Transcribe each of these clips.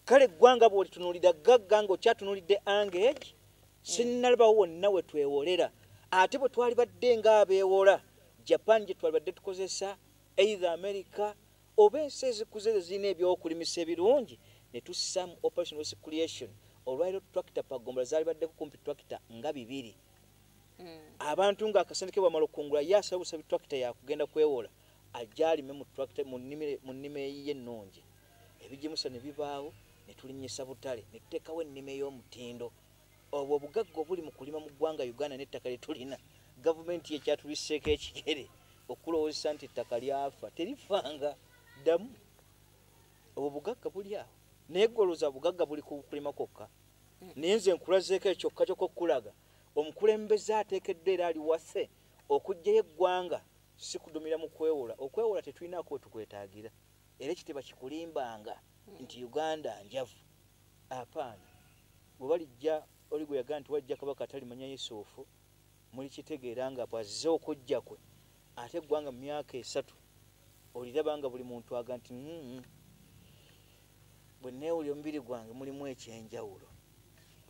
kale eggwanga bw'olitunulira gagga ng'okyatunulidde angage sinnalabawo wonna we twewolera ate bwe twali badde ng'abeewola Japan gye twali badde tukozesa either America oba ensi ezikuze ezirina ebyokulimisa ebirungi ne tussa mu operation waste creation olwaliro tractor pagombola zaali badde kumpi tractor nga 2 abantu ng'akasente ke bwamala okungula ye asaba busaba tractor yakugenda kwewola ajja alime mu tractor mu nnime ye ennungi ebigimusa ne bibaawo ne tulinnyisa butale ne tuteekawo ennime y'omutindo obwo obugagga obuli mu kulima mu ggwanga Uganda n'ettaka lye tulina gavumenti ye kyatuliseeko ekigere okulowooza nti ettaka lyafa terifanga ddamu obwo bugagga buli awo naye golooza bugagga buli ku kulima kwokka naye nze nkulazeeko ekyokka ky'okukulaga omukulembeze ateekeddwa era ali wase okuggyayo eggwanga si kudumira mu kwewola okwewola tetulinaako we tukwetaagira era ekitiibwa kikulimbanga nti Uganda njavu apaana bwe balijja oli gwe yagaa nti wajja kabaka atalimanya Yusufu muli kitegeera nga bwazze okujja kwe ate eggwanga mu myaka 3 oliraba nga buli muntu aga nti bwe neewulira omubiri gwange mulimu ekyenjawulo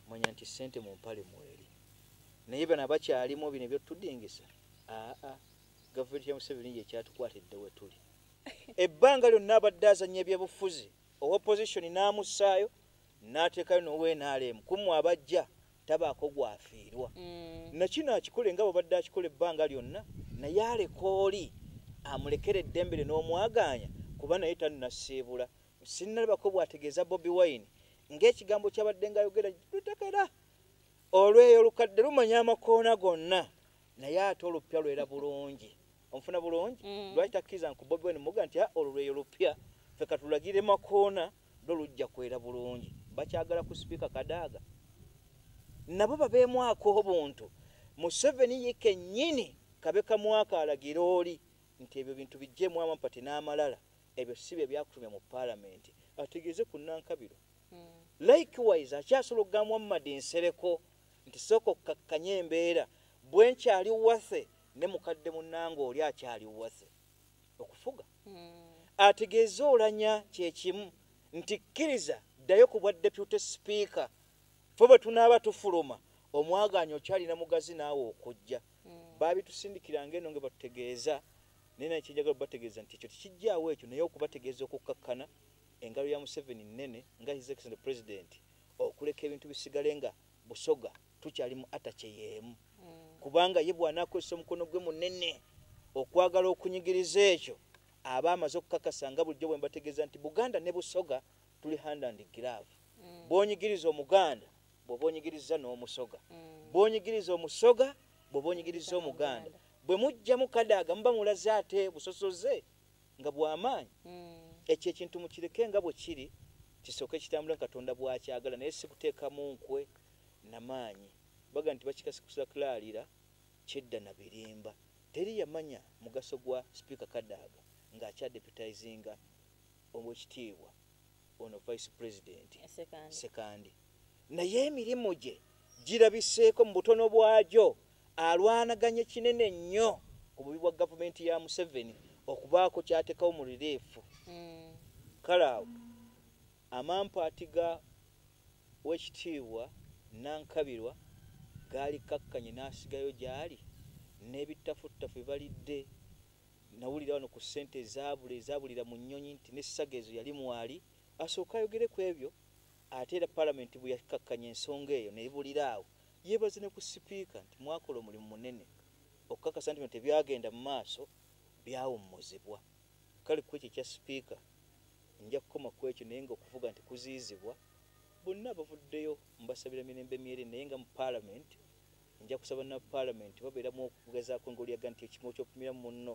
manya nti ssente mu mpale mweri naye bano abakyalimu bino ebyotudingisa gavumenti ya Museveni yekyatukwatidde we tuli ebbanga lyonna abadde azannya ebyebufuzi opposition n'amussaayo n'ateekayo n'owenaalemu kumu abajja tabaako gwafiirwa nakino akikole nga bwabadde akikola ebbanga lyonna naye aleka oli amulekera eddembe lye n'omwagaanya kuba naye tannasiibula sinnalabako bw'ategeeza Bobi Wine ng'ekigambo kyabadde ng'ayogera lutekera olweyo olukadde lumanya amakoona gonna naye ate olupya lwera bulungi onfuna bulungi lwaki takkiriza nku Bobi Wine muga nti olweyo lupya ffe katulagire makoona lwo lujja kwera bulungi bakyagala ku sipiika Kadaaga nabo babeemwako obuntu Museveni ye kennyini kabe kamwaka alagira oli nti ebyo bintu bijjeemu amampati n'amalala ebyo si bye byakutumya mu paalamenti ategeeze ku Nankabiro likewise akyasobola okugamba Muhammad Nsereko nti sooka okkakkanya embeera bwe nkyali wase ne mukadde munnange oli akyali wase okufuga ategeeze olanya kyekimu nti kkiriza ddayo ku bwa deputy speaker ffe bwe tunaaba tufuluma omwagaanya okyalina mugazi naawe okujja baabitusindikiranga eno nga batutegeeza naye naye kyenjagala bategeeza nti ekyo tekijjaawo ekyo naye okubategeeza okukkakkana engalo ya Museveni nnene nga his excellent president okuleka ebintu bisigale nga Busoga tukyali mu atache yeemu kubanga ye bw'anaakozesa omukono gwe munene okwagala okunyigiriza ekyo aba amaze okukakasa nga bulijjo bwe mbategeeza nti Buganda ne Busoga tuli hand and glove bw'onyigiriza Omuganda bw'oba onyigiriza n'Omusoga bw'onyigiriza Omusoga bw'oba onyigiriza Omuganda bwe mujjamu Kadaaga muba mulaze ate busosoze nga bw'amaanyi ekyo ekintu mukireke nga bwe kiri kisooke kitambula Katonda bw'akyagala naye si kuteekamu nkwe n'amaanyi baga nti bakikasikusira kulalira kyedda na birimba teri yamanya mugaso gwa sipiika Kadaaga ng'akyadeputizinga omwekitiibwa ono vice president sekandi naye emirimu gye girabiseeko mu butono bwagyo alwanaganye kinene nnyo ku bubi bwa gavumenti ya Museveni okubaako kyateekawo mu relief kale awo amampaati ga wekitiibwa Nankabirwa gaali kakkanye n'asigayo gy'ali n'ebitafuttafu balidde nawulira wano ku ssente ezaabulira mu nnyonyi nti n'essaga ezo yali mwali asooka ayogere ku ebyo ate era paalamenti bwe yakakkanya ensonga eyo neebulira awo yeebaze ne ku sipiika nti mwakola omulimu munene okukakasa nti tebyagenda mu maaso byawummuzibwa kale ku ekyo ekya sipiika nja kukoma ku ekyo naye ng'okuvuga nti kuziizibwa bonna bavuddeyo mbasabira mirembe myere naye nga mu paalamenti nja kusaba na paalamenti babeeramu okugezaako ng'oliyaga nti ekimu ky'okupimira munno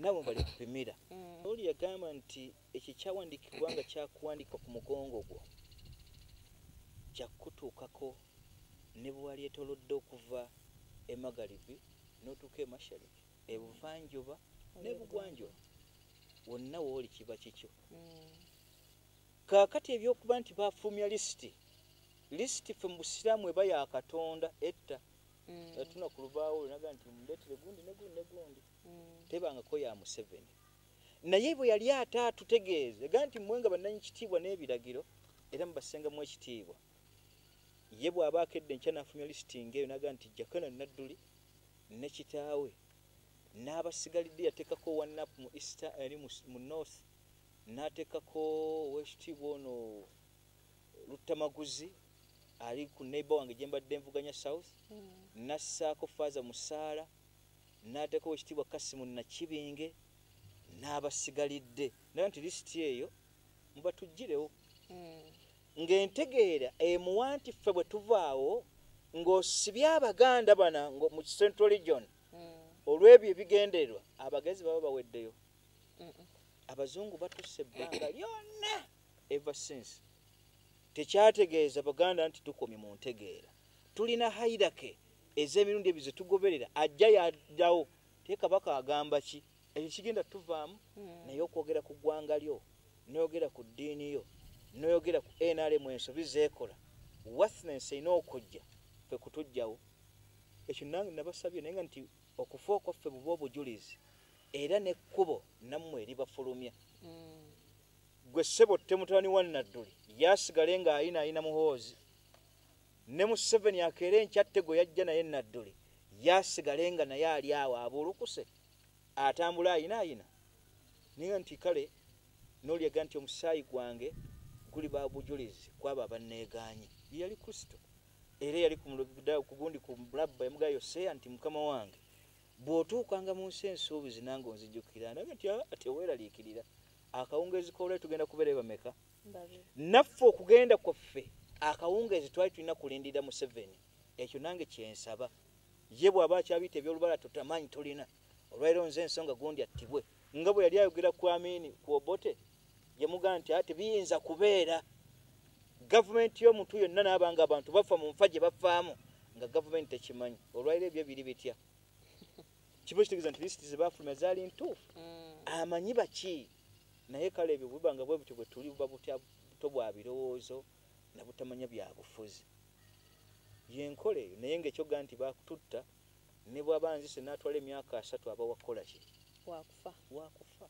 nabo bali kupimira oli yagamba nti ekyo kyawandiikibwa nga kyakuwandiika ku mugongo gwo kyakutuukako ne bwalietolodde okuva emagalibi n'otuuka emashariki ebuvanjuba n'ebugwanjuba wonna wooli kiba kikyo kaakati ebyokuba nti bafulumya lisiti ffe mu busiraamu eba ya Katonda etta atuna ku lubaawo naga nti mundeetere gundi ne gundi tebangako ya Museveni naye bwe yali ate atutegeeze ga nti mwenga bannannyini kitiibwa n'ebiragiro era mubasengamu ekitiibwa ye bw'aba akedde enkya n'afulumya lisiti eyo n'agamba nti Jakana Nadduli ne kitaawe n'abasigalidde yateekako wannapu mu easter eri mu north n'ateekako ow'ekitiibwa ono Luttamaguzi ali ku neighbor wange gye mbadde nvuganya south nassaako Faaza Musaala n'ateekako ow'ekitiibwa Kasimu Nakibinge n'abasigalidde naye nti lisiti eyo mubatuggirewo ng'entegeera emuwa nti ffe bwe tuvaawo ng'osibye Abaganda bana mu Central Region olw'ebyo ebigendererwa abagezi baba baweddeyo abazungu batusse ebbanga lyonna ever since tekyategeeza Baganda nti tukomye mu ntegeera tulina haidake ez'emirundi ebyo ze tugoberera ajja yaddawo te Kabaka agamba ki ekyo kigenda tuvaamu naye okwogera ku ggwanga lyo n'oyogera ku ddiini yo n'oyogera ku NRM ensobi zeekola worthiness erina okujja ffe kutujjawo ekyo nange nabasabye naye nga nti okufa kwaffe buba obujulizi era n'ekkubo nammwe eribafulumya gwe ssebo tte mutabani wa Nadduli yasigale ng'ayina muhoozi ne Museveni akeera enkyatte gwe yajja naye Nadduli yasigale nga naye ali awo abulukuse atambula ayina naye nti kale n'olyaga nti omusaayi gwange guli babujulizi kwabo abanneegaanye yali Kristo era yali ku gundi ku mulabba yamugaa Yoseya nti mukama wange bw'otuukanga mu nsi ensuubizi nange onzijjukira naye nti teweeraliikirira akawungeezi k'olwali tugenda kubeera bameka naffe okugenda kwaffe akawungeezi twali tulina kulindirira Museveni ekyo nange kyensaba ye bw'aba akyabiyita ebyolubala tutamanyi tulina olwaliro nze ensonga gundi attibwe nga bwe yali ayogera ku Amini ku Obote yamugaa nti ate biyinza kubeera gavumenti y'omuntu yonna n'abanga abantu bafa mu nfa gye bafaamu nga gavumenti tekimanyi olwaliro ebyo biri bitya kiba kitegeeza nti lisiti ze baafulumya zaali ntuufu amanyi baki naye kale ebyo bubanga bwe butyo bwe tuli buba buto bwa birowoozo na butamanya bya bufuzi yenkola eyo naye ng'ekyoga nti bakututta ne bw'aba nzise n'atwala emyaka 3 aba wakola ki wakufa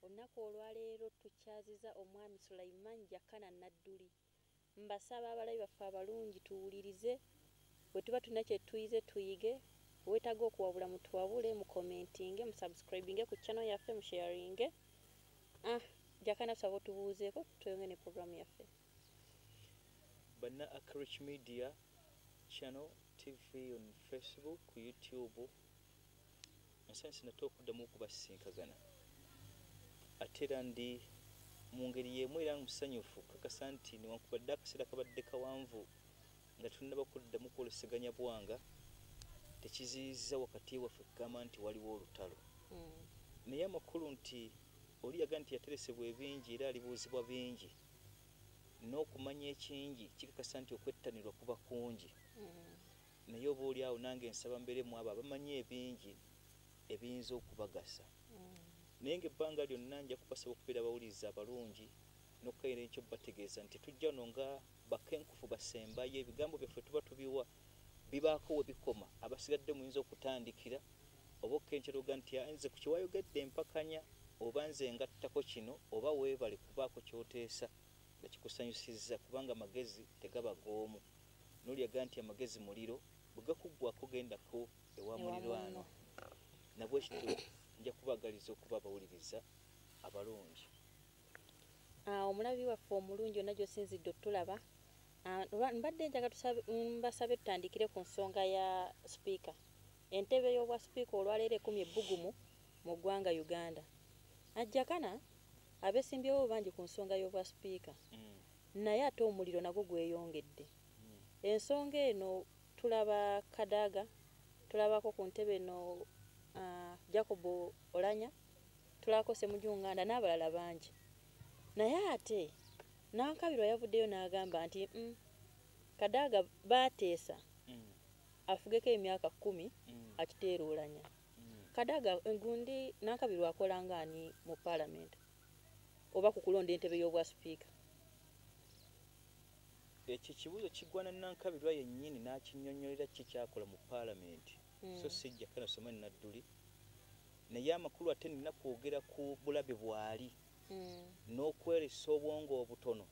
olunaku olwaleero tukyaziza omwami Sulaiman Jakana Nadduli mbasaba abalabi baffe abalungi tuwulirize bwe tuba tulina kye tuyize tuyige weetaga okuwabula mutuwabule mu commentinge mu subscribinge ku channel yaffe mu sharinge Jakana tusaba otubuuzeeko tweyonge ne programu yaffe banna Accurate Media channel TV on Facebook ku YouTube nsansi nate okuddamu okubasinkagana ate era ndi mu ngeri y'emu era musanyufu kakasa nti newankubadde akaseera kabadde kawanvu nga tunnaba kuddamu kwoleseganya bwanga tekiziyiza wakati waffe kugamba nti waliwo olutalo naye amakulu nti oli yaga nti yateresebwa ebingi era alibuuzibwa bingi n'okumanya ekingi kikakasa nti okwettanirwa kuba kungi naye oba oli awo nange nsaba mbeeremu abo abamanyi ebingi ebiyinza okubagasa naye ng'ebbanga lyonna nja kubasaba okubeera abawuliriza abalungi n'okukayira ekyo bategeeza nti tujja wano nga bakenkufu basembayo ebigambo byaffe tuba tubiwa bibaako we bikoma abasigadde muyinza okutandikira oba okkenceroga nti nze ku kiwayogedde empakanya oba nze ngattako kino oba weebale kubaako kyoteesa nga kikusanyusizza kubanga amagezi tegaba g'omu n'olyaga nti amagezi muliro bwe gakuggwako gendako ewa mulirwano nabwe ekitulo nja kubagaliza okuba abawuliriza abalungi omulabi waffe omulungi yonna gy'osinzidde otulaba mbadde njaga mbasabe tutandikire ku nsonga ya sipiika entebe y'obwa sipiika olwaleero ekumye ebbugumu mu ggwanga Uganda Jakana abesimbyewo bangi ku nsonga y'obwa sipiika naye ate omuliro nagwo gweyongedde ensonga eno tulaba Kadaga tulabako ku ntebe eno Jacob Olanya tulako Semujunganda n'abalala bangi naye ate Nankabirwa yavuddeyo n'agamba nti Kadaga baateesa afugeko emyaka 10 akiteera Olanya Kadaga gundi Nankabirwa akola ng'ani mu parliament oba ku kulonda entebe y'obwa sipiika ekyo kibuuzo kigwana Nankabirwa yennyini n'akinnyonnyolera kikyakola mu paalamenti so si Jakana Somani Nadduli naye amakulu ate nina kwogera ku bulabe bwali n'okweresa obwongo obutono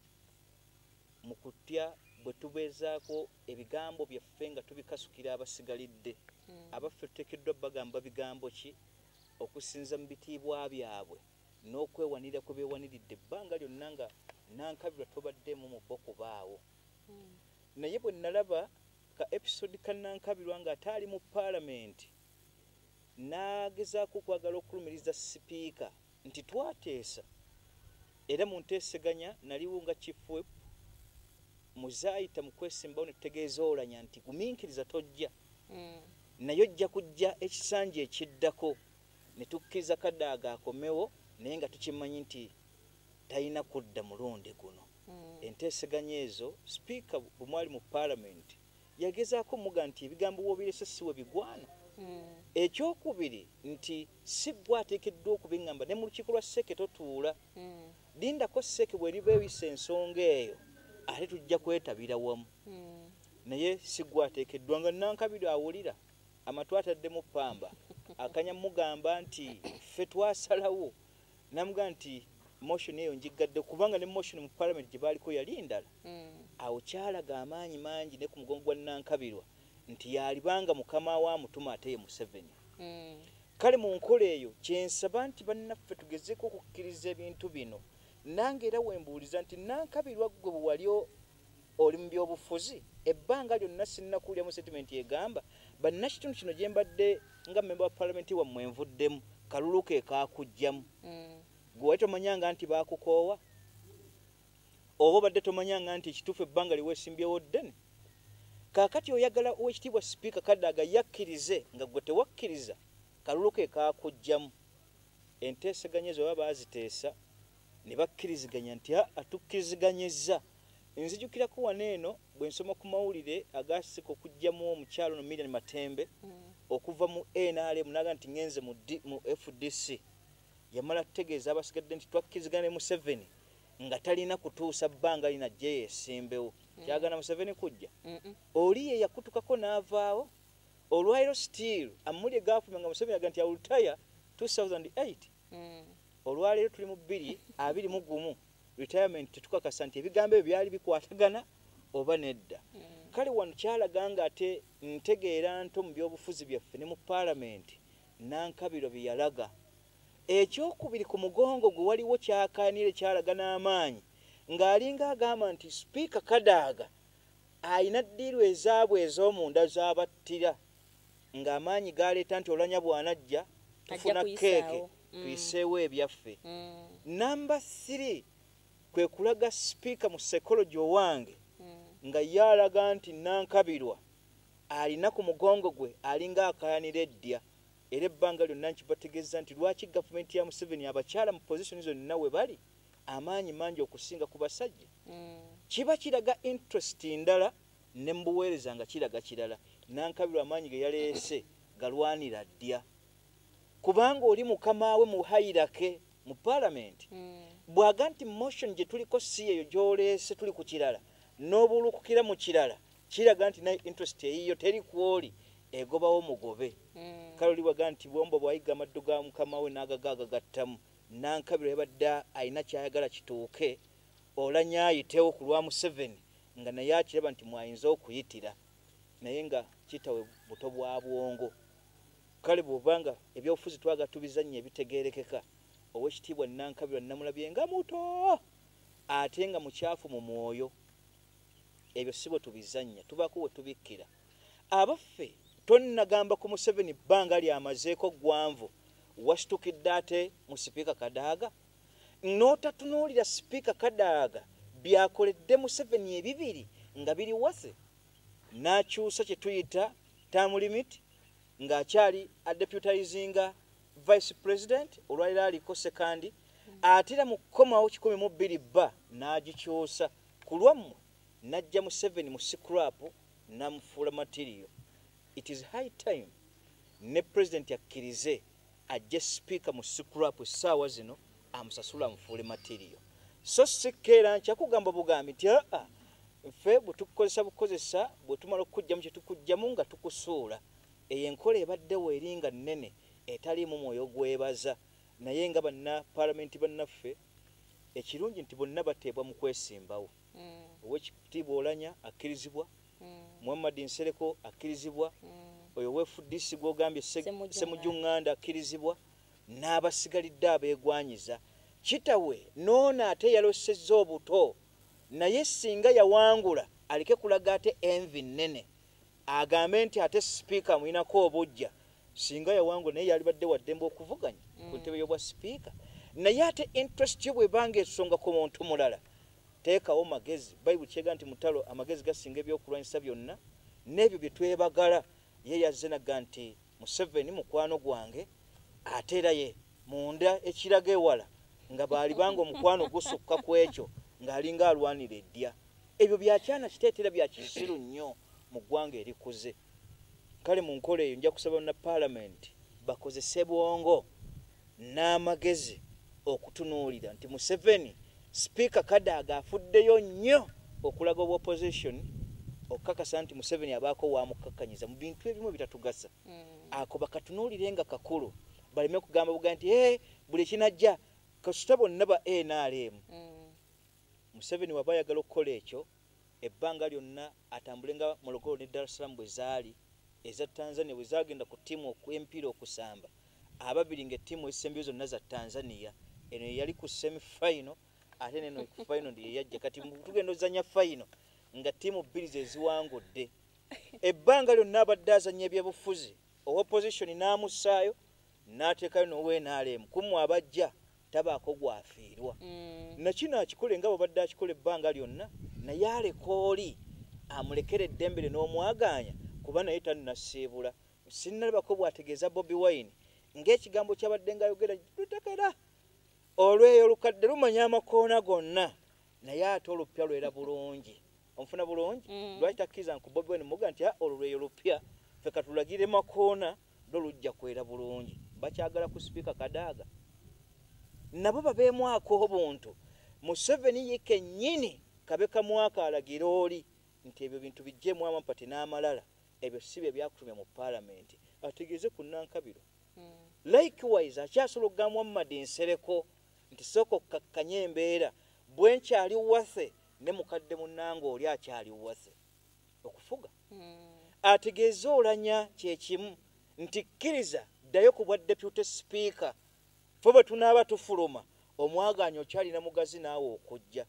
mu kutya bwe tubeezaako ebigambo byaffe nga tubikasukira abasigalidde abaffe tuteekeddwa bagamba bigambo ki okusinza mu bitiibwa byabwe n'okwewanira kwe beewaniridde ebbanga lyonna nga Nankabirwa tobaddemu mu bo kubaawo naye bwe nalaba ka episode ka Nankabirwa nga ataali mu paalamenti n'agezaako okwagala okulumiriza sipiika nti twateesa era mu nteeseganya naliwo nga chief whip muzaayita mu kwesimbawo ne tutegeeza olanya nti gumiikiriza tojja naye ojja kujja ekisanja ekiddako ne tukkiriza Kadaaga akomewo naye nga tukimanyi nti talina kudda mulundi guno enteeseganya ezo sipiika bwe mwali mu paalamenti yagezaako muga nti ebigambo woobirese siwe bigwana ekyokubiri nti si gwe ateekeddwa okubiŋŋamba ne mu lukiiko lwa Sseke totuula lindako Sseke bwe liba ewisa ensonga eyo ate tujja kwetabira wamu naye si gwe ateekeddwa nga Nankabirwa awulira amatu ataddemu ppamba akanya mugamba nti ffe twasalawo namuga nti motion eyo njigadde kubanga ne motion mu parliament gye baaliko yali ndala awo kyalaga amaanyi mangi ne ku mugongo gwa Nankabirwa nti yalibanga mukama wa mutuma ate ye Museveni kale mu nkola eyo kyensaba nti bannaffe tugezeko okukkiriza ebintu bino nange era wembuuliza nti Nankabirwa gwe bwe wali oli mu byobufuzi ebbanga lyonna sinnakuulyamu settlement egamba bannakitundu kino gye mbadde nga member wa parliament wammwe nvuddemu kalulu ke kaakujjamu gwe wali tomanyanga nti baakukoowa oba obadde tomanyanga nti ekituufu ebbanga liweesimbyewo ddene kaakati oyagala ow'ekitiibwa sipiika Kadaaga yakkirize nga gwe tewakkiriza kalulu ke kaakujjamu enteeseganya ezo baba baaziteesa ne bakkiriziganya nti atukkiriziganyizza nzijukirako wano eno bwe nsoma ku mawulire agaasika okujjamu omukyalo no Miriam Matembe okuva mu NRM naga nti ngenze mu FDC yamala tutegeeza abasigadde nti twakkirizigana ne Museveni nga talina kutuusa bbanga lina gye yeesimbewo kyagana Museveni kujja oli ye yakutukako n'avaawo olwairo still amuli gafuma nga Museveni yaga nti awulutaya 2008 olwaleero tuli mu 2021 retirement tetukakasa nti ebigambo ebyo byali bikwatagana oba nedda kale wano kyalaga nga ate ntegeera nto mu byobufuzi byaffe ne mu paalamenti Nankabirwa bye yalaga ekyokubiri ku mugongo gwe waliwo kyakaanire kyalaga n'amaanyi ng'alinga agamba nti sipiika Kadaaga ayina ddiiru ezaabwe ez'omunda z'abattira ng'amaanyi galeeta nti olanya bw'anajja tufuna keeke tuyiseewo ebyaffe namba 3 kwe kulaga sipiika mu psychology owange nga yalaga nti Nankabirwa alina ku mugongo gwe alinga akayanira eddya era ebbanga lyonna nkibategeeza nti lwaki gavumenti ya Museveni abakyala mu position zonna we bali amaanyi mangi okusinga ku basajja kiba kiraga interest ndala ne mbuweereza nga kiraga kirala Nankabirwa amaanyi ge yaleese galwanira ddya kubanga oli mukama we muhayirake mu parliament bwaga nti motion gye tuliko si eyo gy'oleese tuli ku kirala n'obulukukira mu kirala kiraga nti naye interest eyiyo teri kwoli egobawo mugobe kale oli bwaga nti bwombo bwayiga amaddu ga mukama we n'agagaagattamu Nankabirwa yabadde alina kyayagala kituuke olanya ayitewo ku lwa Museveni nga naye akiraba nti mwayinza okuyitira naye nga kitawe buto bwa bwongo kale bw'obanga ebyobufuzi twaga tubizannya ebitegeerekeka ow'ekitiibwa Nankabirwa namulabye nga muto ate nga mukyafu mu mwoyo ebyo si bwe tubizannya tubaako we tubikkira abaffe tonnagamba ku Museveni bbanga lyamazeeko ggwanvu wasitukidde ate mu sipiika Kadaaga n'otatunuulira sipiika Kadaaga byakoledde Museveni ebibiri nga biri wase n'akyusa kye tuyita term limit ng'akyali adeputizinga vice president olwaliro aliko sekandi atera mu kkomawo 12 bba n'agikyusa ku lwammwe n'ajja Museveni mu scrap n'amufuula material. It is high time ne president akkirize ajje speaker mu scrap essaawa zino amusasula amufuule material so sikkeera nkya kugamba bugambi nti ffe bwe tukukozesa bukozesa bwe tumala okukujjamu kye tukujjamu nga tukusuula eyo enkola ebaddewo eringa nnene etaliimu mwoyo gwebaza naye nga banna paalamenti bannaffe ekirungi nti bonna bateebwa mu kwesimbawo owekitiibwa Olanya akkirizibwa Muhammad Nsereko akkirizibwa oyo wefuddisi gw'ogambye Ssemujjuŋŋanda akkirizibwa n'abasigalidde abeegwanyiza kitawe n'ono ate yalosezza obuto naye singa yawangula aleke kulaga ate envi nnene agambe nti ate sipiika mulinako obujja singa yawangula naye yalibadde waddembe okuvuganya ku ntebe y'obwa sipiika naye ate interest yo bwebanga esonga ku muntu mulala teekawo magezi bayibuli kyega nti mutalo amagezi gasinga ebyokulwanyisa byonna n'ebyo bye twebagala ye yazze naga nti Museveni mukwano gwange ate era ye munda ekiraga ewala nga baalibanga omukwano gusukka ku ekyo ng'alinga alwanira eddya ebyo byakyana kiteetera bya kisiru nnyo mu ggwanga erikuze kale mu nkola eyo nja kusaba na paalamenti bakozese bwongo n'amagezi okutunuulira nti Museveni sipiika Kadaga afuddeyo nnyo okulaga obwa opposition okukakasa nti Museveni abaako wamukakkanyiza mu bintu ebimu bitatugasa ako bakatunuulire nga kakulu baleme kugamba buga nti buli kinajja kasita bonna ba NRM Museveni waba ayagala okukola ekyo ebbanga lyonna atambule nga Morogoro ne Dar es Salaam bwe zaali eza Tanzania bwe zagenda ku ttiimu okw'empiira okusamba ababiri ng'ettiimu ezisembeyo zonna za Tanzania eno yali ku semi-final ate neno ku final ndiye yajja kati tugenda ozanya final nga ttiimu bbiri ze ziwangudde ebbanga lyonna abadde azanya ebyobufuzi owa opposition n'amussaayo n'ateekayo n'owe-NRM kumu abajja tabaako gwafiirwa nakino akikole nga bw'abadde akikola ebbanga lyonna naye aleka oli amulekera eddembere n'omwaganya kuba naye tannasiibula sinnalabako bw'ategeeza Bobi Wine ng'ekigambo kyabadde ng'ayogera lutekera olweyo olukadde lumanya amakoona gonna naye ate olupya lwera bulungi omufuna bulungi lwaki takkiriza nku Bobi Wine muga nti olweyo lupya ffe katulagire makoona lujja kwera bulungi bakyagala ku sipiika Kadaga nabo babeemwako obuntu Museveni ye kennyini kabe kamwaka alagira oli nti ebyo bintu bijjeemu amampati n'amalala ebyo si bye byakutumya mu paalamenti ategeeze ku Nankabiro likewise akyasobola okugamba Muhammad Nsereko nti sooka okkakkanya embeera bwe nkyali wase ne mukadde munnange oli akyali wase okufuga ategeeze Olanya kyekimu nti kkiriza ddayo ku bwa deputy speaker ffe bwe tunaaba tufuluma omwaganya okyalina mugazi naawe okujja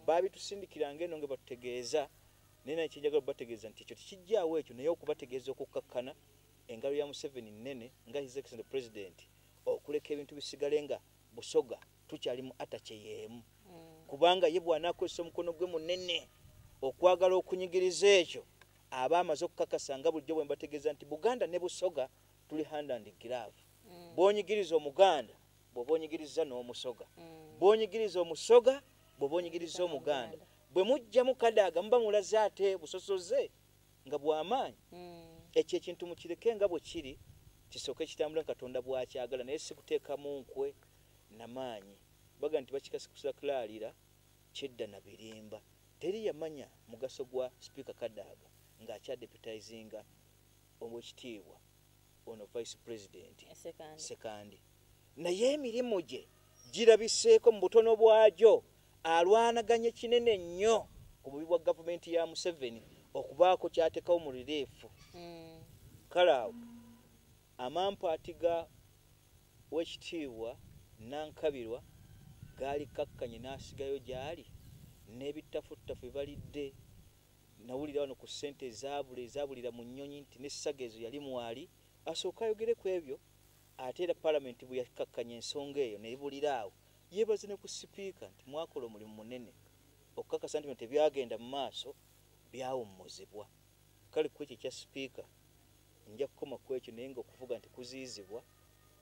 baabitusindikiranga eno nga batutegeeza naye naye kyenjagala bategeeza nti ekyo tekijjaawo ekyo naye okubategeeza okukkakkana engalo ya Museveni nnene nga his excellent president okuleka ebintu bisigale nga Busoga tukyali mu atache yeemu kubanga ye bw'anaakozesa omukono gwe munene okwagala okunyigiriza ekyo aba amaze okukakasa nga bulijjo bwe mbategeeza nti Buganda ne Busoga tuli hand and glove bw'onyigiriza Omuganda bw'oba onyigiriza n'Omusoga bw'onyigiriza Omusoga bw'oba onyigiriza Omuganda bwe mujjamu Kadaga muba mulaze ate busosoze nga bw'amaanyi ekyo ekintu mukireke nga bwe kiri kisooke kitambula Katonda bw'akyagala naye si kuteekamu nkwe n'amaanyi baga nti bakikasikusula kulalira kyedda na birimba teri yamanya mugaso gwa sipiika Kadaga ng'akyadeputizinga omwekitiibwa ono vice president sekandi naye emirimu gye girabiseeko mu butono bwagyo alwanaganye kinene nnyo ku bubi bwa gavumenti ya Museveni okubaako kyatekawo mu liriifu kale awo amampaati ga wekitiibwa Nankabirwa gaali kakkanye n'asigayo gyali n'ebitafuttafu ebalidde nawulira wano ku ssente ezaabulira mu nnyonyi nti n'essaga ezo yali mwali asooka ayogere ku ebyo ate era paalamenti bwe yakakkanya ensonga eyo nebulira awo yeebaze ne ku sipiika nti mwakola omulimu munene okukakasa nti tebyagenda mu maaso byawummuzibwa kale ku ekyo ekya sipiika nja kukoma ku ekyo naye nga okuvuga nti kuziyizibwa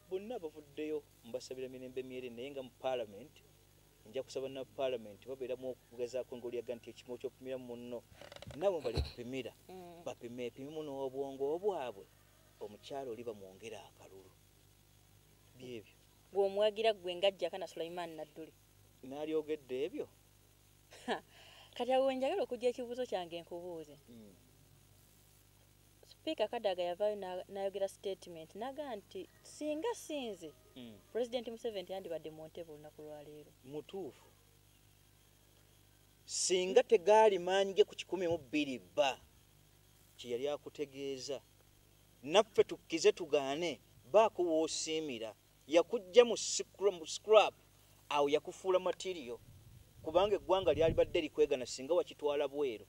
bonna abavuddeyo mbasabira mirembe myere naye nga mu paalamenti nja kusaba na paalamenti babeeramu okugezaako ng'olyaga nti ekimu ky'opimiramu munno nabo bali kupimira bapime epimimu n'obwongo obwabwe omukyalo oli bamwongera akalulu byebyo bw'omwagira gwe nga Jakana Sulaiman Nadduli n'alyogedde ebyo kati awo njagala okujja ekibuuzo kyange nkubuuze. Speaker Kadaga yavaayo n'ayogera statement naga nti singa sinze President Museveni yandibadde mu ntebe olunaku lwaleero. Mutuufu. Singa tegaali maanyi ge ku 12 bba kye yali akutegeeza naffe tukkize tugaane baako w'osiimira yakujja mu scrap awo yakufuula material kubanga eggwanga lyali badde likwegana singa wakitwala bweru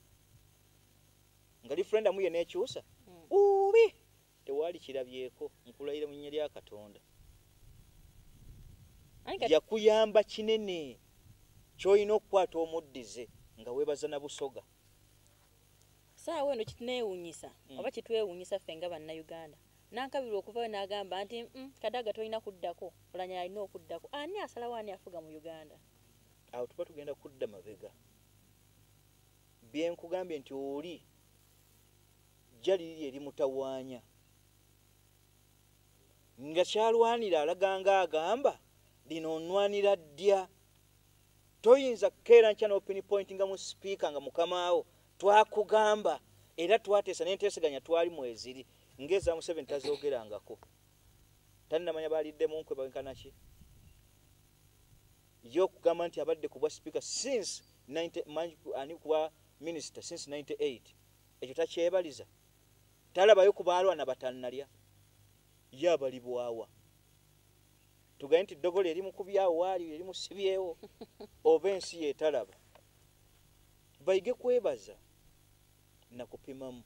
nga referendum ye neekyusa ubi tewaali kirabyeko nkulayira mu nnya lya Katonda yakuyamba kinene ky'olina okukwata omuddize nga weebaza na busoga. Saawa eno kituneewuunyisa oba kitwewuunyisa ffe nga bannayuganda nankabirwa okuvayo n'agamba nti Kadaga tolina kuddako olanya alina okuddako. Ani asalawo ani afuga mu Uganda? Awo tuba tugenda kudda mabega. Bye nkugambye nti oli jali eri mutawaanya nga kyalwanira alaganga agamba lino nnwanira ddya. Toyinza kukeera nkya n'opini point nga mu speaker nga mukamaawo twakugamba era twateesa n'enteeseganya twali mweziri ng'eza Museveni tazoogerangako. Tannamanya baaliddemu nkwe bawenkana ki? Yo okugamba nti abadde ku bwa speaker since 90 ani kuba minister since 98 ekyo takyebaliza. Talabayo ku baalwana batannalya ye abalibwawa. Tugaye nti ddogole eri mu kubyawo waali eri musibyewo oba ensi yeetalaba. Bayige kwebaza na kupimamu.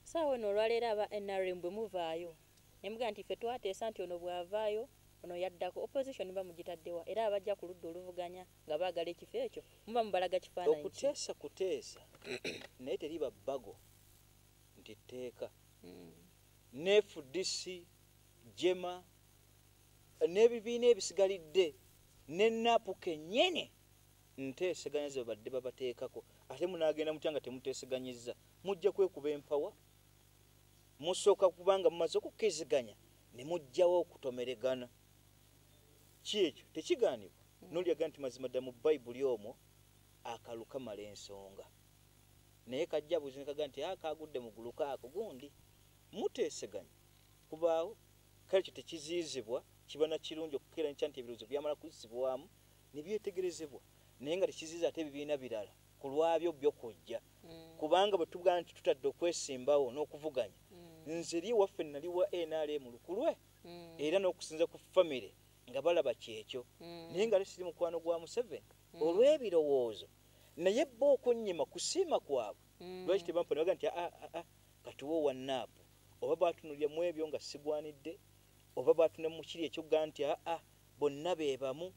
Saawa eno olwaleero aba NRM bwe muvaayo emuga nti ffe twateesa nti ono bw'avaayo ono yaddako opposition bamugitaddewa era abajja ku ludda oluvuganya nga baagala ekifo ekyo muba mubalaga kifaananyi. Okuteesa naye teriba bbago nti tteeka ne FDC Jema n'ebibiina ebisigalidde ne NAPU kennyini nteeseganya ze badde babateekako ate munaagenda mutya nga temuteeseganyizza mujja kwekuba empawa musooka kubanga mumaze okukkiziganya ne mujjawo okutomeregana. Ki ekyo tekigaanibwa n'olyaga nti mazima ddala mu Bayibuli omwo akalu kamala ensonga naye kajja buzi ne kaga nti kaagudde mu gulu kaako gundi muteeseganya kubaawo kale kyo tekiziizibwa kiba na kirungi okukeera nkya nti ebirowoozo byamala kuzibwamu ne byetegerezebwa naye nga tekiziiza ate ebibiina birala ku lwabyo by'okujja kubanga bwe tugamba nti tutadde okwesimbawo n'okuvuganya nze eri waffe nali wa NRM lukulwe era n'okusinza ku famire nga balaba kyekyo naye nga lesiri mukwano gwa Museveni olw'ebirowoozo naye bo okunnyima kusiima kwabwe lwaki tebampa ne baga nti katuwo wa NAPU oba baatunulira mu ebyo nga sigwanidde oba baatuna mu kiri ekyoga nti bonna be bamu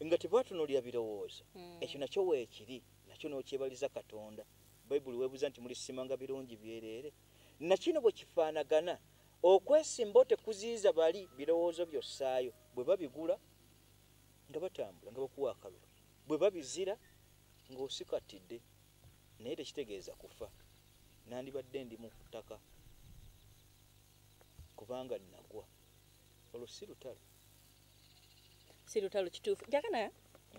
nga tebaatunulira birowoozo ekyo nakyo weekiri nakyo n'okyebaliza Katonda. Bayibuli weebuuza nti mulisimanga birungi byereere na kino bwe kifaanagana okwesimba otekuziiza bali birowoozo byossaayo bwe babigula nga batambula nga bakuwa akalulu bwe babizira ng'osikatidde naye tekitegeeza kufa nandibadde ndi mu ttaka kubanga nagwa olwo si lutalo. Si lutalo kituufu. Jakana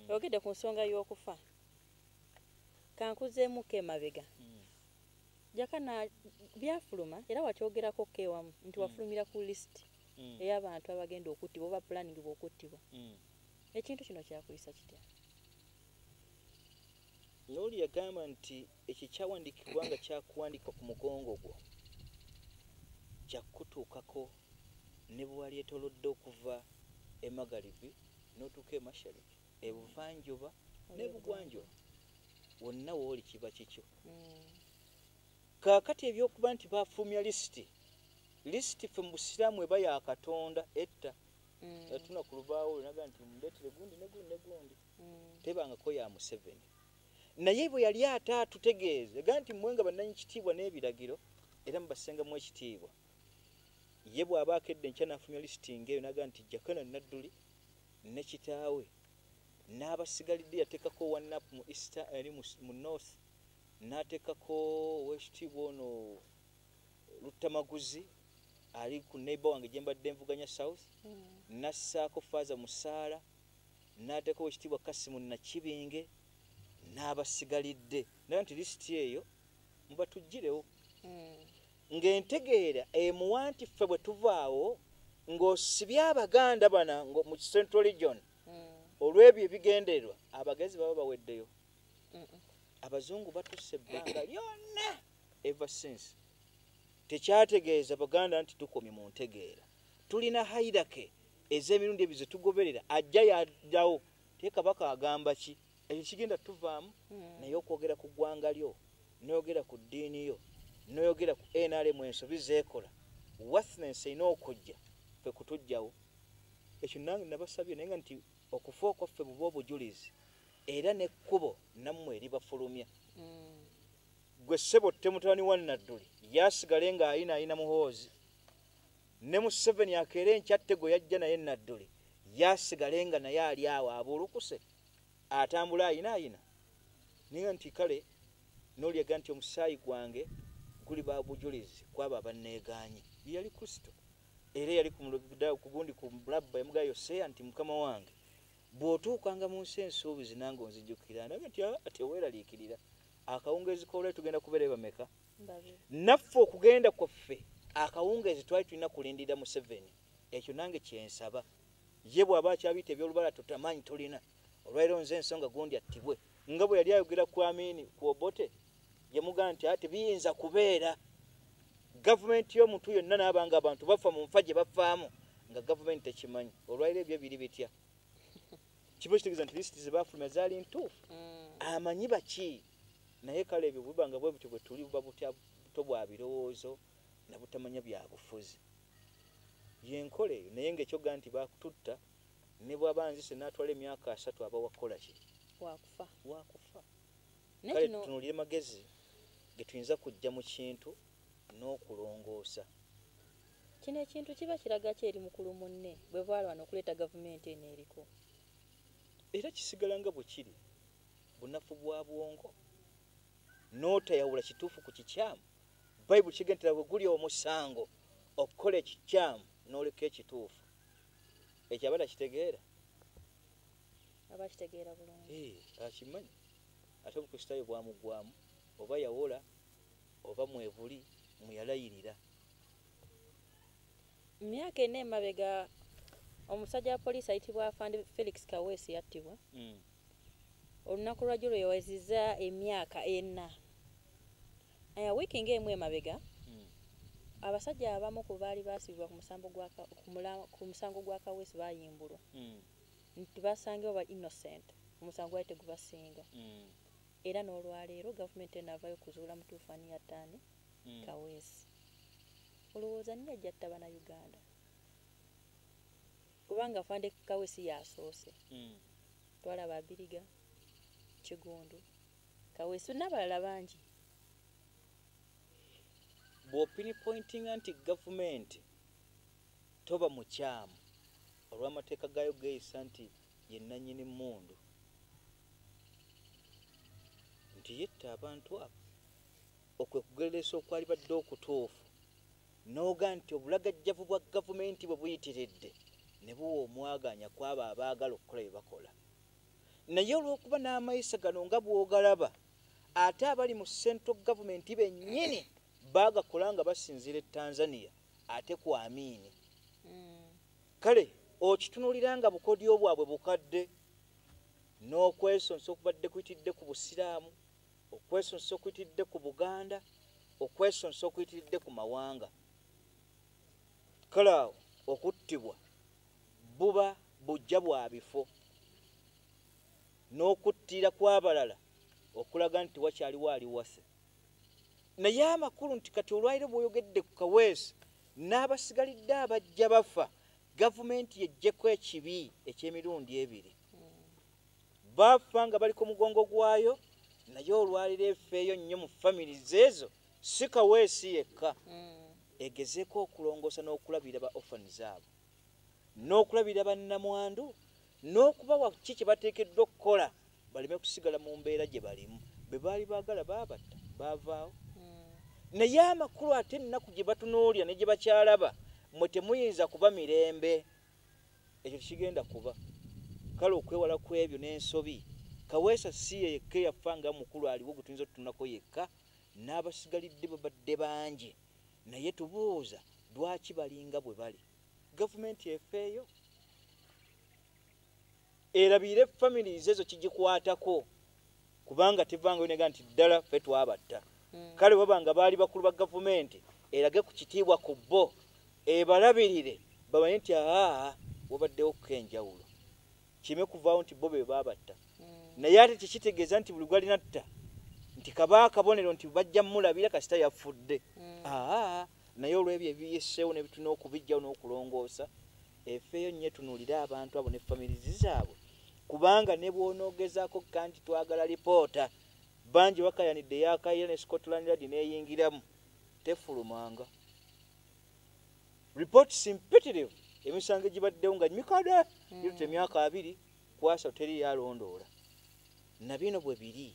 ogedde ku nsonga y'okufa kankuzeemuko emabega. Jakana byafuluma era wakyogerako kewamu nti wafulumira ku list ey'abantu abagenda okuttibwa oba planning bw'okuttibwa. Ekintu kino kyakuyisa kitya? N'oli yagamba nti ekyo kyawandiikibwa nga kyakuwandika ku mugongo gwo kyakutuukako ne bwe wali etolodde okuva emagalibi n'otuuka emashariki ebuvanjuba n'ebugwanjuba wonna wooli kiba kikyo. Kaakati ebyokuba nti baafulumya lisiti ffe mu busiraamu eba ya Katonda etta yatuna ku lubaawo naga nti mundeetere gundi ne gundi ne gundi tebangako ya Museveni naye bwe yali ate atutegeeze ga nti mmwe nga bannanyikitiibwa n'ebiragiro era mubassengamu ekitiibwa ye bw'aba akedde nkya n'afulumya lisiti ng'eyo naga nti Jakana Nadduli ne kitaawe n'abasigalidde yateekako wa NAPU mu Easter eri mu North n'ateekako ow'ekitiibwa ono Luttamaguzi ali ku neighbor wange gye mbadde nvuganya South n'assaako Faaza Musaala n'ateekako ow'ekitiibwa Kasimu Nakibinge n'abasigalidde naye nti lisiti eyo mubatuggirewo ng'entegeera emuwa nti ffe bwe tuvaawo ng'osibye abaganda bana mu Central Region olw'ebyo ebigendererwa abagezi baba baweddeyo abazungu batusse ebbanga lyonna ever since tekyategeeza baganda nti tukomye mu ntegeera tulina hairake ez'emirundi ebyo ze tugoberera ajja yaddawo te kabaka agamba ki ekyo kigenda tuvaamu naye okwogera ku ggwanga lyo noyogera ku ddiini yo noyogera ku NRM ensobi zeekola worthiness erina okujja ffe kutujjawo ekyo nange nabasabye naye nga nti okufa okwaffe buba obujulizi era n'ekkubo nammwe eribafulumya gwe ssebo temutabani wa Nadduli yasigale ng'ayina muhoozi ne Museveni akeera enkyatte gwe yajja naye Nadduli yasigale nga naye ali awo abuulukuse atambula ayina naye nti kale n'olyega nti omusaayi gwange guli ba bujulizi kwaba abanneegaanye yali Kristo era yali ku gundi ku mulabba yamugayo Yoseya nti mukama wange bw'otuukanga mu nsi ensuubizi nange onzijjukira naye nti teweeraliikirira akawungeezi k'olwali tugenda kubeera bameka naffe okugenda kwaffe akawungeezi twali tulina kulindirira Museveni ekyo nange kyensaba ye bw'aba akyabiyita ebyolubala tutamanyi tulina olwaliro nze ensonga gundi attibwe nga bwe yali ayogera ku Amini ku Obote yamugaa nti ate biyinza kubeera gavumenti y'omuntu yonna n'abanga abantu bafa mu nfa gye bafaamu nga gavumenti tekimanyi olwaliro ebyo biri bitya kiba kitegeeza nti lisiti ze baafulumya zaali ntuufu amanyi baki naye kale ebyo bwebanga bwe butyo bwe tuli buba buto bwa birowoozo na butamanya bya bufuzi yenkole eyo naye ng'ekyoga nti bakututta ne bw'aba nzise n'atwala emyaka 3 aba wakola ki wakufa kale tutunuulire magezi ge tuyinza kujja mu kintu n'okulongoosa kino ekintu kiba kiraga kyeri mukulu munne bwe baalwana okuleeta gavumenti eno eriko era kisigala nga bwe kiri bunafu bwa bwongo n'otayawula kituufu ku kikyamu bayibuli kigentera bwe guli omusango okukola ekikyamu n'oleka ekituufu ekyo aba takitegeera bulungi akimanyi ate obukristaayo bwamugwamu oba yawola oba mwebuli muyalayirira mu myaka ena emabega omusajja wa poliisi ayitibwa Afande Felix Kaweesi yattibwa olunaku lwajjo lwe yawezizza emyaka 4 wiiki ng'emu emabega abasajja abamu ku baali baasibibwa ku musango gwa Kaweesi bayimbulwa nti basangibwa ba innocent omusango gwali tegubasinga era n'olwaleero gavumenti enavayo kuzuula mutuufu ani yattaani Kaweesi olowooza nni ajjatta bannayuganda kubanga Afande Kaweesi yasoose twalaba Abiriga Kigundu Kaweesi n'abalala bangi bw'opini pointinga nti gavumenti toba mukyamu olw'amateeka gaayo geeyisa nti ye nannyini mmundu nti yetta abantu abo okwekugeresa okwali badde okutuufu n'oga nti obulagajjavu bwa gavumenti bwe buyitiridde ne buwa omwaganya kwabo abaagala okukola bye bakola naye olw'okuba n'amayisa gano nga bw'ogalaba ate abali mu central gavumenti bennyini baagakola nga basinziira e Tanzania ate ku Amini kale okitunuulira nga bukodyo bwabwe bukadde n'okwesonsa okubadde kuyitiridde ku busiraamu okwesonsa okuyitiridde ku Buganda okwesonsa okuyitiridde ku mawanga kale awo okuttibwa buba bujja bwa bifo n'okuttira kw'abalala okulaga nti wakyaliwo ali wase naye amakulu nti kati olwaliro bw'oyogedde ku Kaweesi n'abasigalidde abajja bafa gavumenti yejjeko ekibi eky'emirundi 2 bafa nga bali ku mugongo gwayo naye olwaliro effeeyo nnyo mu families ezo si Kaweesi yekka egezeeko okulongoosa n'okulabira ba orphans abo n'okulabira bannamwandu n'okubawa ki kye bateekeddwa okukola baleme kusigala mu mbeera gye balimu be baali baagala baabatta baavaawo naye amakulu ate ennaku gye batunuulira ne gye bakyalaba mwe temuyinza kuba mirembe ekyo kigenda kuba kale okwewala kw'ebyo n'ensobi Kaweesa si yekka yafanga mukulu aliwo gwe tuyinza otutunako yekka, n'abasigalidde babadde bangi, naye tubuuza lwaki balinga bwe bali. Gavumenti efeeyo erabire families ezo kigikwatako, kubanga tevangayo nega nti ddala ffe twabatta. Kale babanga baali bakulu ba gavumenti erage ku kitiibwa ku bo, ebalabirire bamanye nti wabaddewo kenjawulo, kime kuvaawo nti bo be babatta. Naye ate tekitegeeza nti buli gwalina tta nti kaba akabonero nti bajja mulabira kasita yafudde. Naye olw'ebyo ebiyiseewo ne bituna okubijjawo n'okulongoosa, effeeyo nnyo tunuulire abantu abo ne families zaabwe, kubanga ne bw'onoogezaako kanti twagala lipoota, bangi bakayanidde yakayira ne Scotland Yard neeyingiramu, tefulumanga. Reports imperative emisango egibaddewo nga mikade yirute emyaka 2 kwasa teri yalondoola. Na bino bwe biri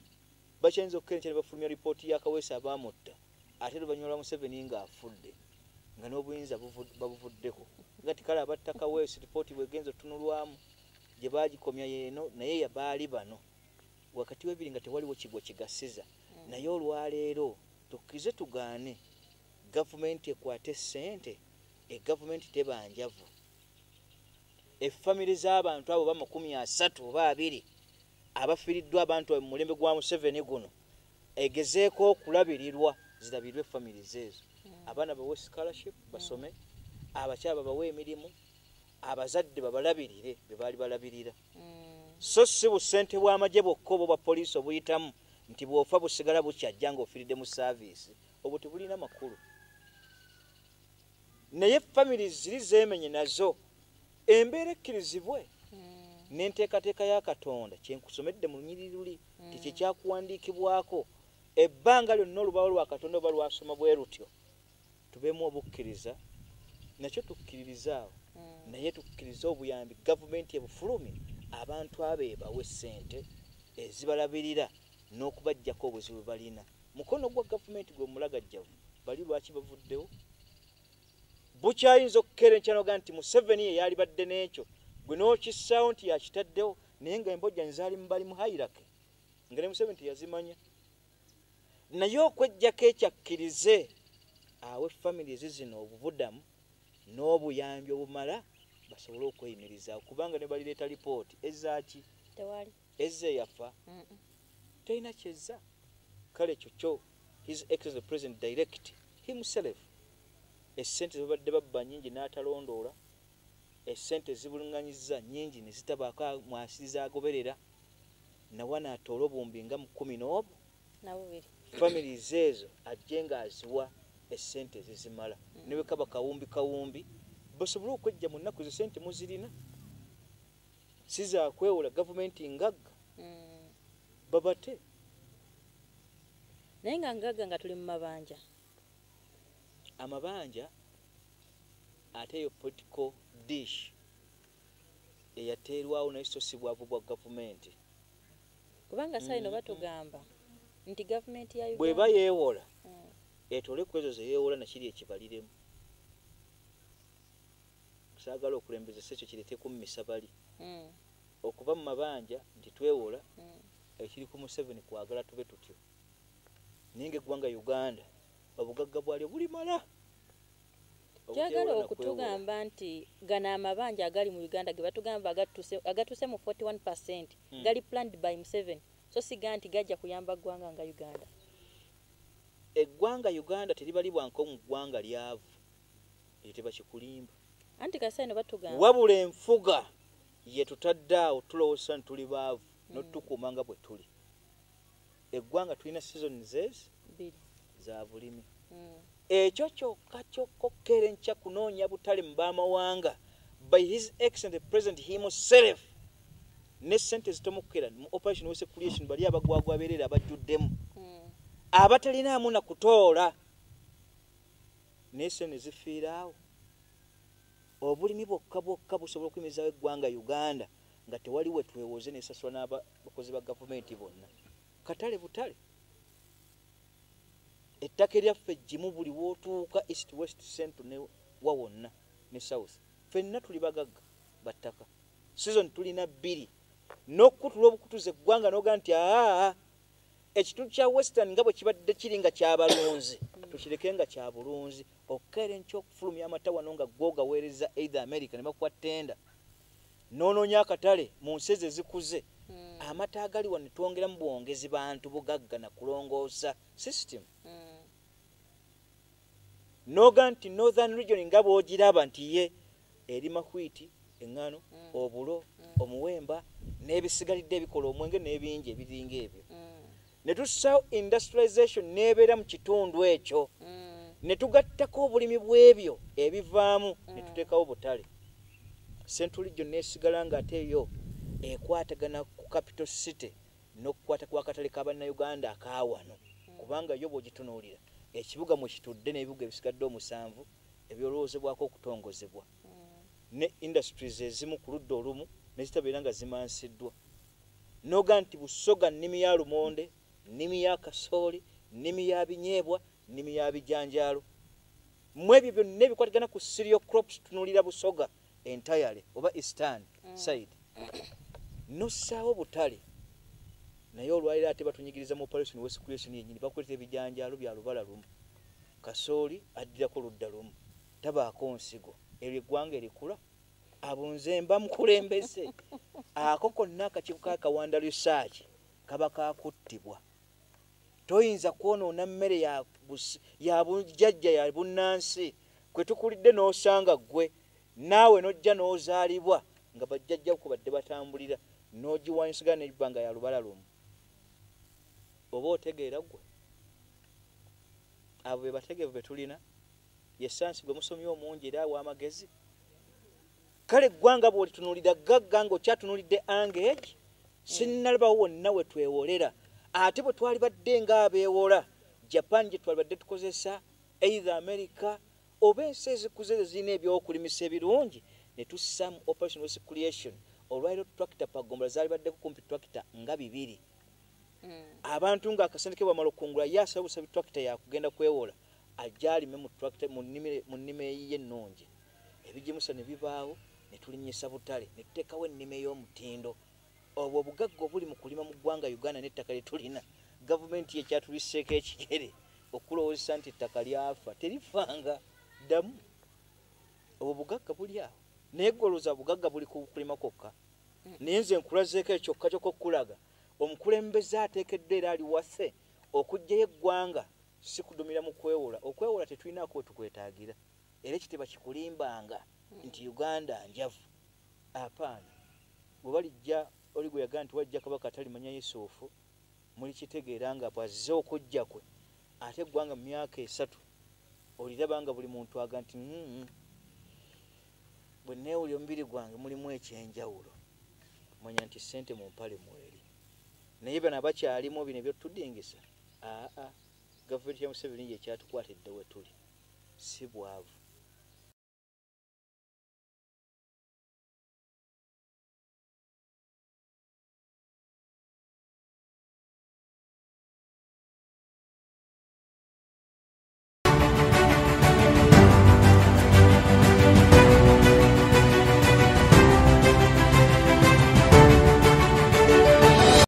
bakyenza okukerenkera bafulumya ripooti ya Kaweesa abaamutta, ate luvannyuma lwa Museveni ng'afudde nga n'obuyinza babuvuddeko. Ngati kale abatta Kaweesa ripooti bwegenza otunulwamu gye baagikomya yeeno, naye yabaali bano wakati w'ebiri nga tewaliwo kigwa kigasiza. Naye olwaleero tukkirize tugaane gavumenti ekwate ssente, gavumenti tebanjavu. Effamire z'abantu abo 30 oba 20 abafiiriddwa abantu mu mulembe gwa Museveni guno egezeeko okulabirirwa, zirabirwe families ezo. Abaana bawe scholarship basome, abakyala bawe emirimu, abazadde babalabirire be baali balabirira. So si busente bw'amagye bwokka obwa poliisi obuyitamu nti bw'ofa busigala bukyajja ng'ofiiridde mu service, obwo tebulina makulu. Naye families ziri zeemenye nazo embeera ekkirizibwe n'enteekateeka ya Katonda kyenkusomedde mu lunyiriri luli tekikyakuwandiikibwako. Ebbanga lyonna olubaawo lwa Katonda oba lwasoma bwe rutyo, tubeemu obukkiriza, nakyo tukkiririzaawo, naye tukkiriza obuyambi gavumenti ebufulumye abantu abo ebawe ssente ezibalabirira n'okubajjako obuzibu balina. Mukono gwa gavumenti gwe mulagajjavu, bali lwaki bavuddewo? Bukyayinza okukerenkya noga nti Museveni ye yali badde n'ekyo, gwe n'okissaawo nti yakitaddewo, naye nga embojja nzaali bali mu hayirake nga ne Museveni teyazimanya. Naye okwejjako ekyakkirize awe families zino obubudamu n'obuyambi obumala basobole okweyimirizaawo, kubanga ne balireeta lipooti ezaaki tewali ezze yafa terina kyezza. Kale kyo His Excellency President direct himself essente zibadde babba nnyingi n'atalondoola, essente zibulunganyizza nnyingi ne zitabaako mwasiriza agoberera, nawa n'atoola obuwumbi nga 10 families ezo ajje ng'aziwa essente ezizimala. Ne bwe kaba kawumbi basobole okwejja mu nnaku zo ssente muzirina, si za kwewola gavumenti ngagga babate. Naye nga ngagga nga tuli mu mabanja, amabanja ate eyo political dish eyateerwawo naye so si bwavu bwa gavumenti, kubanga saa ino batugamba nti gavumenti ya Uganda bw'eba yeewola etole ku ezo ze yeewola nakiri ekibaliremu. Saagala okulembeza ekyo kireeteku mu misabali okuva mu mabanja nti twewola ekiri ku Museveni kwagala tube tutyo. Naye ng'eggwanga Uganda obugagga bwalyo bulimala. Kyagala okutugamba nti gano amabanja agali mu Uganda ge batugamba agatuuse mu 41% gali planned by Museveni, so siga nti gajja kuyamba ggwanga nga Uganda. Eggwanga Uganda teribalibwanko mu ggwanga lyavu etebakikulimba, anti kasaino batugamba wabula enfuga ye tutadde awo tulowooza nti tuli baavu n'otukuuma nga bwe tuli. Eggwanga tulina seasons za bulimi. Ekyo kyokka kyokkokerenkya kunoonya butale mu baamawanga by His Excellency President himself, ne ssente zitomukera mu operation wese creation bali abagwagwa abeerera abajjuddemu abatalinaamu na kutoola n'esse ne zifiiraawo. Obulimi bwokka busobola okuyimirizaawo eggwanga Uganda nga tewali we twewoze n'esasula n'abakozi ba gavumenti bonna. Katale butale, ettaka eryaffe eggimu buli wootuuka east west central ne wawonna ne south, ffenna tuli bagagga battaka. Season tulina 2 n'okutula obukutuze eggwanga n'oga nti ekitundu kya western nga bwe kibadde kiri nga kyabalunzi tukireke nga kya bulunzi okkaire nkyo okufulumya amata wano nga gwogaweereza either America ne bakuwa tenda n'onoonya akatale mu nsi ezo ezikuze amata agali wano ne twongeramu bwongezi bantu bugagga na kulongoosa system n'oga nti northern region nga bw'ogiraba nti ye eri mahwiti eŋŋano obulo omuwemba n'ebisigalidde ebikola omwenge n'ebingi ebiringa ebyo ne tussawo industrialization n'ebeera mu kitundu ekyo ne tugattako obulimi bw'ebyo ebivaamu ne tuteekawo butale central region n'esigala nga ate yo ekwatagana ku capital city n'okukwata ku akatale k'abannayuganda akaawano kubanga yo bw'ogitunuulira ekibuga mwe kitudde n'ebibuga ebisigadde 7 ebyolowoozebwako okutongozebwa ne industries ezimu ku ludda olumu nezitabeera nga zimansiddwa noga nti Busoga nnimi ya lumonde nnimi ya kasooli nnimi ya binyeebwa nnimi ya bijanjaalo mu ebyo byonna ebikwatagana ku cereal crops tunuulira Busoga entirely oba eastern side nossaawo butale naye olwaliro ate batunyigiriza mu operation west creation yennyini bakuleta ebijanjaalo bya lubala lumu kasooli addirako ludda lumu tabaako nsigo eryo eggwanga erikula abunze mba mukulembeze ako konna akakiiko ka Kawanda research kaba kakuttibwa toyinza kwonoona mmere ya bujjajja ya bunnansi kwe tukulidde n'osanga ggwe naawe nojja n'ozaalibwa nga bajjajja ko badde batambulira n'ogiwanyisigala n'ebbanga ya lubala lumu oba otegeera ggwe abo be bategeevu be tulina yesansi gwe musomyi omungi era w'amagezi kale eggwanga bw'olitunuulira gagga ng'okyatunuulidde angage sinnalabawo wonna we twewolera ate bwe twali badde ng'abeewola Japan gye twali badde tukozesa either America oba ensi ezikuze ezirina ebyokulimisa ebirungi ne tussa mu operation west creation olwaliro tractor pagombola zaali badde kukumpi tractor nga 2 abantu nga akasente ke bwamala okungula yasaba busabi tractor yakugenda kwewola ajaalime mu tractor mu nnime y'ennungi ebigimusa ne bibaawo ne tulinyisa butale ne tuteekawo ennime y'omutindo obwo obugagga obuli mu kulima mu ggwanga Uganda n'ettaka lye tulina gavumenti ye kyatuliseeko ekigere okulowoozesa nti ettaka lyafa terifanga ddamu obwo bugagga buli awo naye golooza bugagga buli ku kulima kwokka naye nze nkulazeeko ekyokka ky'okukulaga omukulembeze ateekeddwa era ali waffe okuggyayo eggwanga si kudumira mu kwewola okwewola tetulinaako we tukwetaagira era ekiteba kikulimbanga nti Uganda njavu apaana bwe balijja oli gwe yagaa nti wajja kabaka atalimanya Yusufu muli kitegeera nga bwazze okujja kwe ate eggwanga mu myaka 3 oliraba nga buli muntu aga nti bwe neewulira omubiri gwange mulimu ekyenjawulo manya nti ssente mu mpale mweri naye bano abakyalimu bino ebyotudingisa gavumenti ya Museveni yekyatukwatidde we tuli si bwavu